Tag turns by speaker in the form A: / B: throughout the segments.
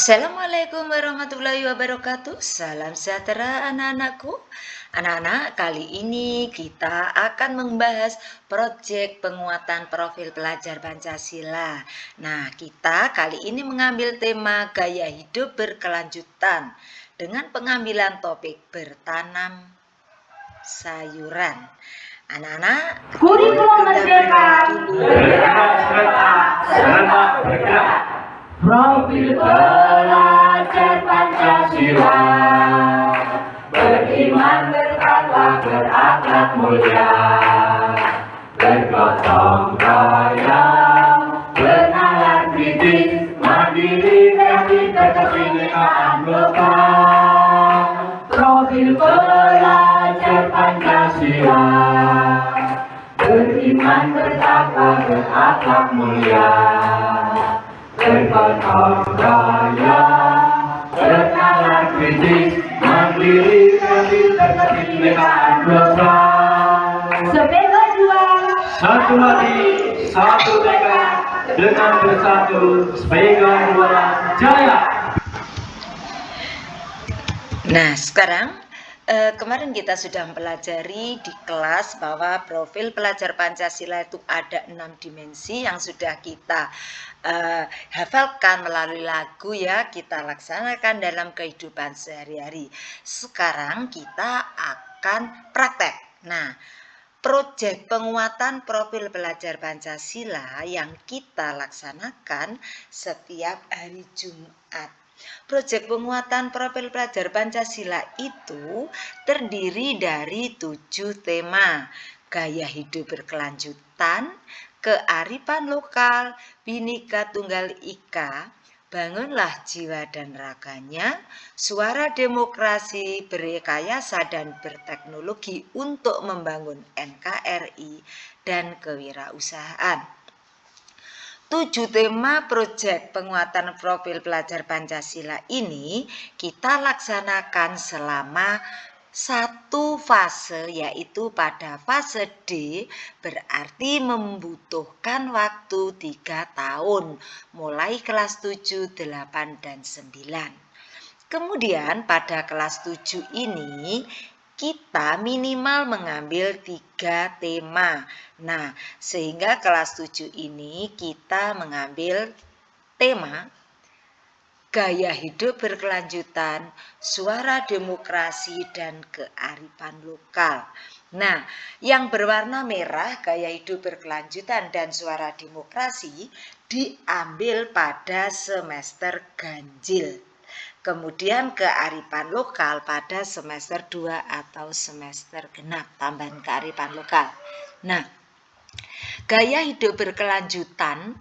A: Assalamualaikum warahmatullahi wabarakatuh. Salam sejahtera anak-anakku. Anak-anak, kali ini kita akan membahas proyek penguatan profil pelajar Pancasila. Nah, kita kali ini mengambil tema gaya hidup berkelanjutan dengan pengambilan topik bertanam sayuran. Anak-anak,
B: Kurikulum Merdeka
C: serentak bergerak.
B: Profil pelajar Pancasila, beriman, bertakwa, berakhlak mulia, bergotong royong, bernalar kritis, mandiri, kreatif, kebinekaan global. Profil pelajar Pancasila, beriman, bertakwa, berakhlak mulia, bergotong royong, bernalar kritis, mandiri, kreatif, kebinekaan global. Sepeda dua,
C: Satu hati, satu tekad, dengan bersatu, sepeda dua jaya.
A: Nah, sekarang kemarin kita sudah mempelajari di kelas bahwa profil pelajar Pancasila itu ada 6 dimensi yang sudah kita hafalkan melalui lagu ya, kita laksanakan dalam kehidupan sehari-hari. Sekarang kita akan praktek. Nah, proyek penguatan profil pelajar Pancasila yang kita laksanakan setiap hari Jumat. Proyek penguatan profil pelajar Pancasila itu terdiri dari 7 tema: gaya hidup berkelanjutan, kearifan lokal, Bhinneka Tunggal Ika, bangunlah jiwa dan raganya, suara demokrasi, berrekayasa dan berteknologi untuk membangun NKRI, dan kewirausahaan. 7 tema proyek penguatan profil pelajar Pancasila ini kita laksanakan selama 1 fase, yaitu pada fase D berarti membutuhkan waktu 3 tahun, mulai kelas 7, 8, dan 9. Kemudian pada kelas 7 ini kita minimal mengambil 3 tema. Nah, sehingga kelas 7 ini kita mengambil tema gaya hidup berkelanjutan, suara demokrasi, dan kearifan lokal. Nah, yang berwarna merah gaya hidup berkelanjutan dan suara demokrasi diambil pada semester ganjil. Kemudian kearifan lokal pada semester 2 atau semester genap, tambahan kearifan lokal. Nah, gaya hidup berkelanjutan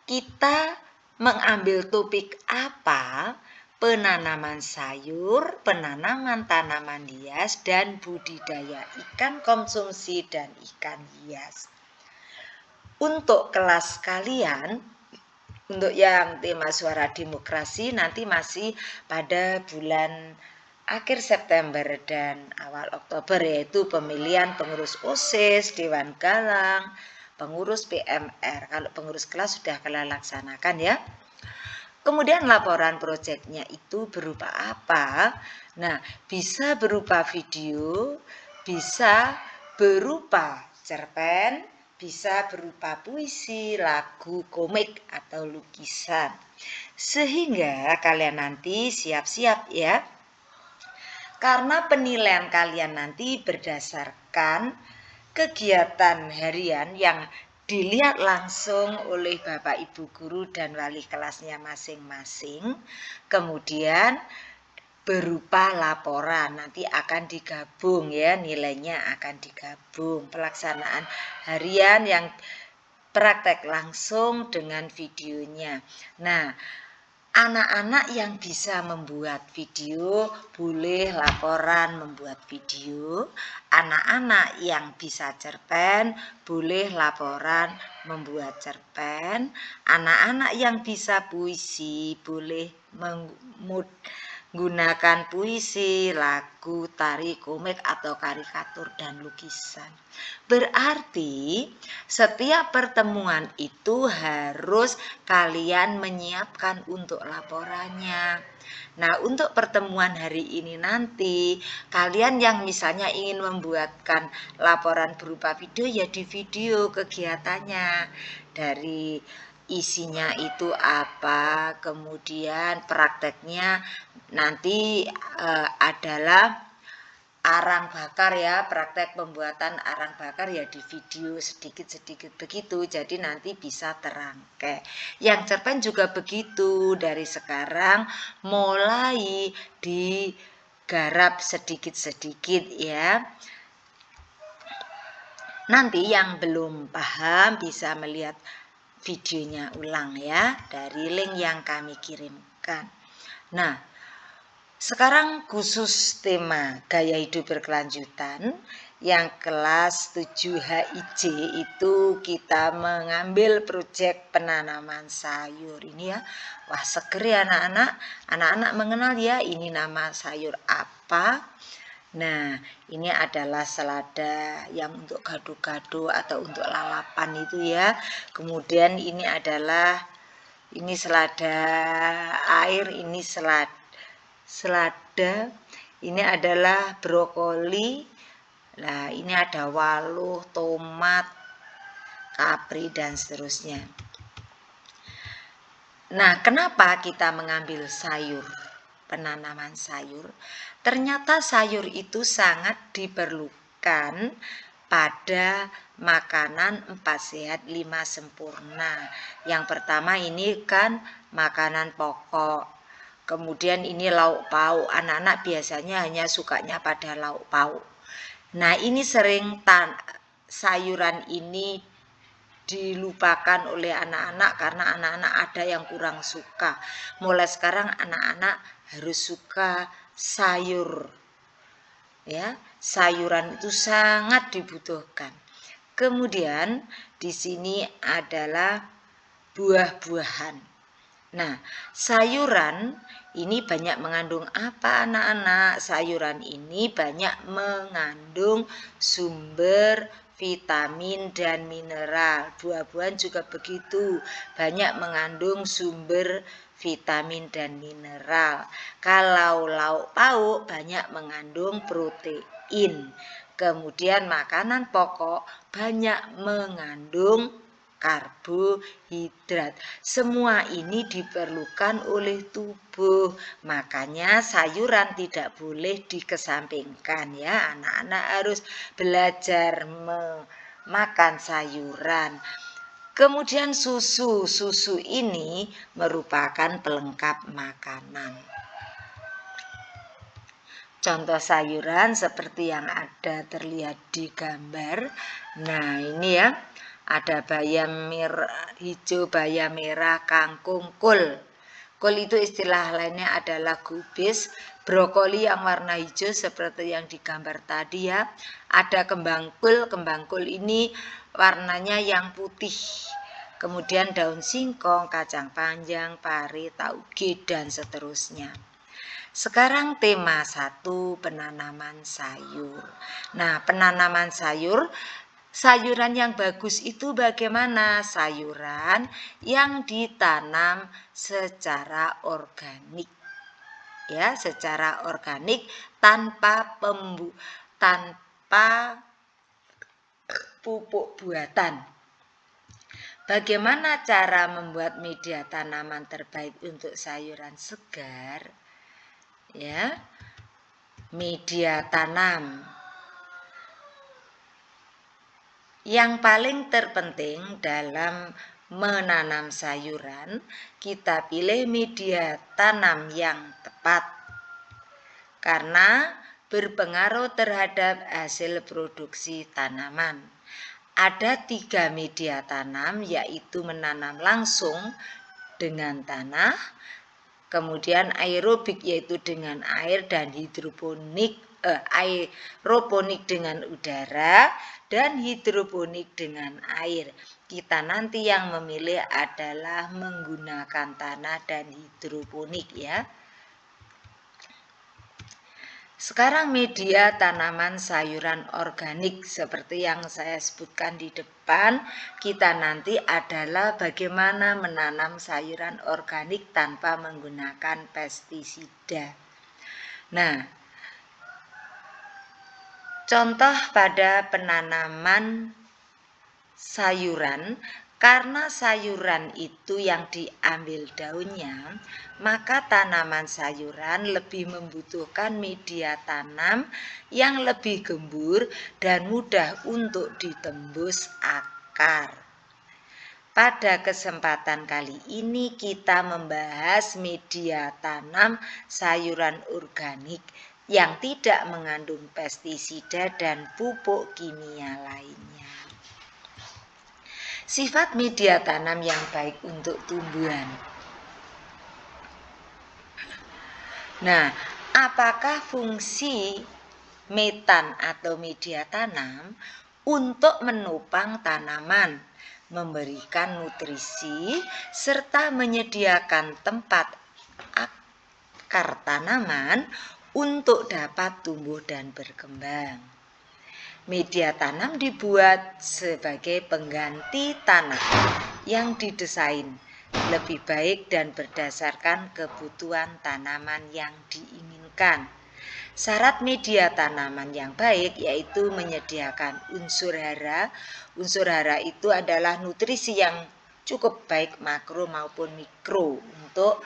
A: kita mengambil topik apa? Penanaman sayur, penanaman tanaman hias, dan budidaya ikan konsumsi dan ikan hias. Untuk kelas kalian, untuk yang tema suara demokrasi nanti masih pada bulan akhir September dan awal Oktober, yaitu pemilihan pengurus OSIS, Dewan Galang, pengurus PMR. Kalau pengurus kelas sudah kalian laksanakan ya. Kemudian laporan proyeknya itu berupa apa? Nah, bisa berupa video, bisa berupa cerpen, bisa berupa puisi, lagu, komik, atau lukisan. Sehingga kalian nanti siap-siap ya. Karena penilaian kalian nanti berdasarkan kegiatan harian yang dilihat langsung oleh Bapak Ibu guru dan wali kelasnya masing-masing. Kemudian berupa laporan nanti akan digabung ya, nilainya akan digabung. Pelaksanaan harian yang praktek langsung dengan videonya. Nah, anak-anak yang bisa membuat video boleh laporan membuat video. Anak-anak yang bisa cerpen boleh laporan membuat cerpen. Anak-anak yang bisa puisi boleh gunakan puisi, lagu, tari, komik, atau karikatur dan lukisan. Berarti setiap pertemuan itu harus kalian menyiapkan untuk laporannya. Nah, untuk pertemuan hari ini nanti, kalian yang misalnya ingin membuatkan laporan berupa video, ya di video kegiatannya. Dari isinya itu apa, kemudian prakteknya nanti adalah arang bakar ya, praktek pembuatan arang bakar ya di video sedikit-sedikit begitu, jadi nanti bisa terangkai. Yang cerpen juga begitu, dari sekarang mulai digarap sedikit-sedikit ya. Nanti yang belum paham bisa melihat videonya ulang ya, dari link yang kami kirimkan. Nah, sekarang khusus tema gaya hidup berkelanjutan yang kelas 7 HIJ itu kita mengambil proyek penanaman sayur ini ya. Wah, seger ya anak-anak. Anak-anak mengenal ya ini nama sayur apa. Nah, ini adalah selada yang untuk gado-gado atau untuk lalapan itu ya. Kemudian ini adalah selada air, ini selada, ini adalah brokoli. Nah, ini ada waluh, tomat, kapri dan seterusnya. Nah, kenapa kita mengambil sayur? Penanaman sayur, ternyata sayur itu sangat diperlukan pada makanan 4 sehat 5 sempurna. Yang pertama ini kan makanan pokok, kemudian ini lauk pauk. Anak-anak biasanya hanya sukanya pada lauk pauk. Nah, ini sering sayuran ini dilupakan oleh anak-anak karena anak-anak ada yang kurang suka. Mulai sekarang anak-anak harus suka sayur. Ya, sayuran itu sangat dibutuhkan. Kemudian di sini adalah buah-buahan. Nah, sayuran ini banyak mengandung apa anak-anak? Sayuran ini banyak mengandung sumber vitamin dan mineral. Buah-buahan juga begitu, banyak mengandung sumber vitamin dan mineral. Kalau lauk pauk banyak mengandung protein. Kemudian makanan pokok banyak mengandung karbohidrat. Semua ini diperlukan oleh tubuh. Makanya sayuran tidak boleh dikesampingkan ya. Anak-anak harus belajar makan sayuran. Kemudian susu. Susu ini merupakan pelengkap makanan. Contoh sayuran seperti yang ada terlihat di gambar. Nah, ini ya. Ada bayam merah, hijau, bayam merah, kangkung, kol. Kol itu istilah lainnya adalah gubis. Brokoli yang warna hijau seperti yang digambar tadi ya. Ada kembang kol. Kembang kol ini warnanya yang putih. Kemudian daun singkong, kacang panjang, pari, tauge, dan seterusnya. Sekarang tema 1, penanaman sayur. Nah, penanaman sayuran yang bagus itu bagaimana? Sayuran yang ditanam secara organik. Ya, secara organik tanpa pupuk buatan. Bagaimana cara membuat media tanaman terbaik untuk sayuran segar? Ya, media tanam. Yang paling terpenting dalam menanam sayuran, kita pilih media tanam yang tepat karena berpengaruh terhadap hasil produksi tanaman. Ada 3 media tanam, yaitu menanam langsung dengan tanah, kemudian aerobik yaitu dengan air, dan hidroponik aeroponik dengan udara, dan hidroponik dengan air. Kita nanti yang memilih adalah menggunakan tanah dan hidroponik ya. Sekarang media tanaman sayuran organik seperti yang saya sebutkan di depan, kita nanti adalah bagaimana menanam sayuran organik tanpa menggunakan pestisida. Nah, contoh pada penanaman sayuran, karena sayuran itu yang diambil daunnya, maka tanaman sayuran lebih membutuhkan media tanam yang lebih gembur dan mudah untuk ditembus akar. Pada kesempatan kali ini kita membahas media tanam sayuran organik yang tidak mengandung pestisida dan pupuk kimia lainnya. Sifat media tanam yang baik untuk tumbuhan. Nah, apakah fungsi metan atau media tanam? Untuk menopang tanaman, memberikan nutrisi, serta menyediakan tempat akar tanaman untuk dapat tumbuh dan berkembang. Media tanam dibuat sebagai pengganti tanah yang didesain lebih baik dan berdasarkan kebutuhan tanaman yang diinginkan. Syarat media tanaman yang baik yaitu menyediakan unsur hara. Unsur hara itu adalah nutrisi yang cukup baik makro maupun mikro untuk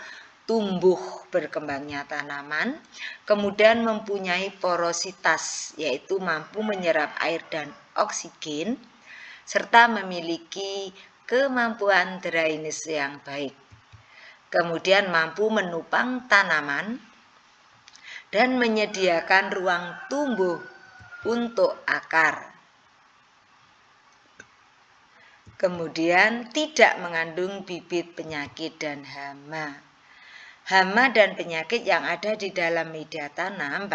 A: tumbuh berkembangnya tanaman, kemudian mempunyai porositas, yaitu mampu menyerap air dan oksigen, serta memiliki kemampuan drainase yang baik. Kemudian mampu menopang tanaman dan menyediakan ruang tumbuh untuk akar. Kemudian tidak mengandung bibit penyakit dan hama. Hama dan penyakit yang ada di dalam media tanam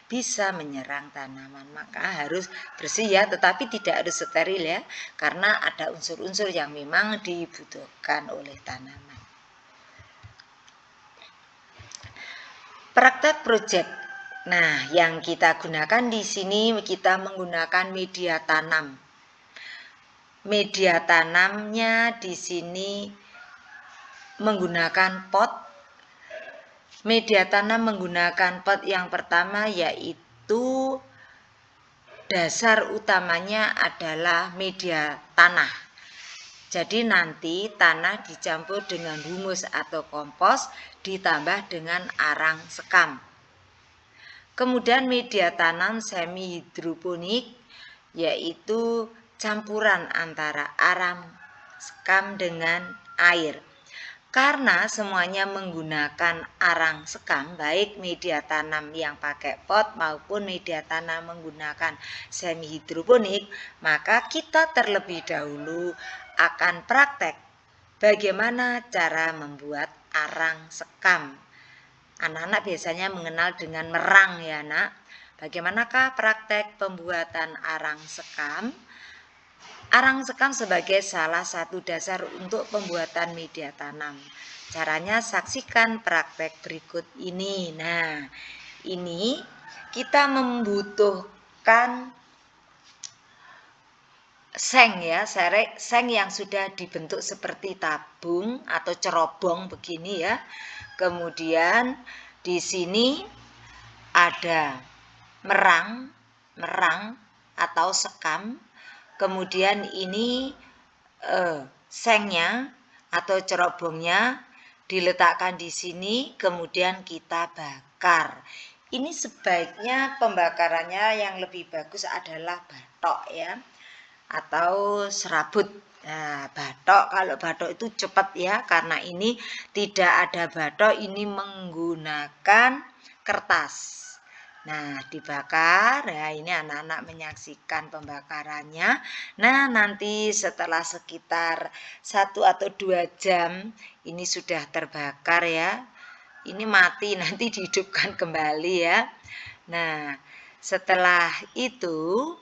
A: bisa menyerang tanaman, maka harus bersih ya, tetapi tidak harus steril ya, karena ada unsur-unsur yang memang dibutuhkan oleh tanaman. Praktek proyek. Nah, yang kita gunakan di sini kita menggunakan media tanam. Media tanamnya di sini menggunakan pot. Media tanam menggunakan pot yang pertama yaitu dasar utamanya adalah media tanah. Jadi nanti tanah dicampur dengan humus atau kompos ditambah dengan arang sekam. Kemudian media tanam semi hidroponik yaitu campuran antara arang sekam dengan air. Karena semuanya menggunakan arang sekam, baik media tanam yang pakai pot maupun media tanam menggunakan semi hidroponik, maka kita terlebih dahulu akan praktek bagaimana cara membuat arang sekam. Anak-anak biasanya mengenal dengan merang ya nak. Bagaimanakah praktek pembuatan arang sekam? Arang sekam sebagai salah satu dasar untuk pembuatan media tanam. Caranya saksikan praktek berikut ini. Nah, ini kita membutuhkan seng ya, seng yang sudah dibentuk seperti tabung atau cerobong begini ya. Kemudian di sini ada merang atau sekam. Kemudian ini sengnya atau cerobongnya diletakkan di sini, kemudian kita bakar. Ini sebaiknya pembakarannya yang lebih bagus adalah batok ya, atau serabut. Nah, batok, kalau batok itu cepat ya, karena ini tidak ada batok, ini menggunakan kertas. Nah, dibakar ya, ini anak-anak menyaksikan pembakarannya. Nah, nanti setelah sekitar 1 atau 2 jam ini sudah terbakar ya. Ini mati, nanti dihidupkan kembali ya. Nah, setelah itu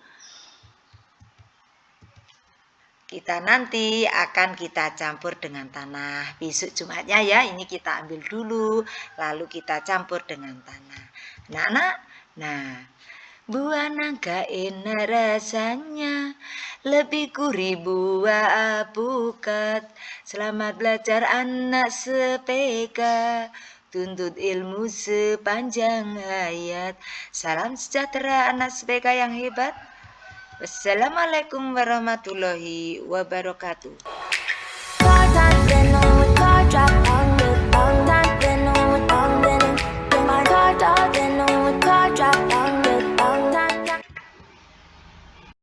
A: kita nanti akan kita campur dengan tanah. Besok Jumatnya ya, ini kita ambil dulu, lalu kita campur dengan tanah. Nah, anak Nah, buah nangka enak rasanya, lebih gurih buah apukat. Selamat belajar anak sepeka, tuntut ilmu sepanjang hayat. Salam sejahtera anak sepeka yang hebat. Wassalamualaikum warahmatullahi wabarakatuh.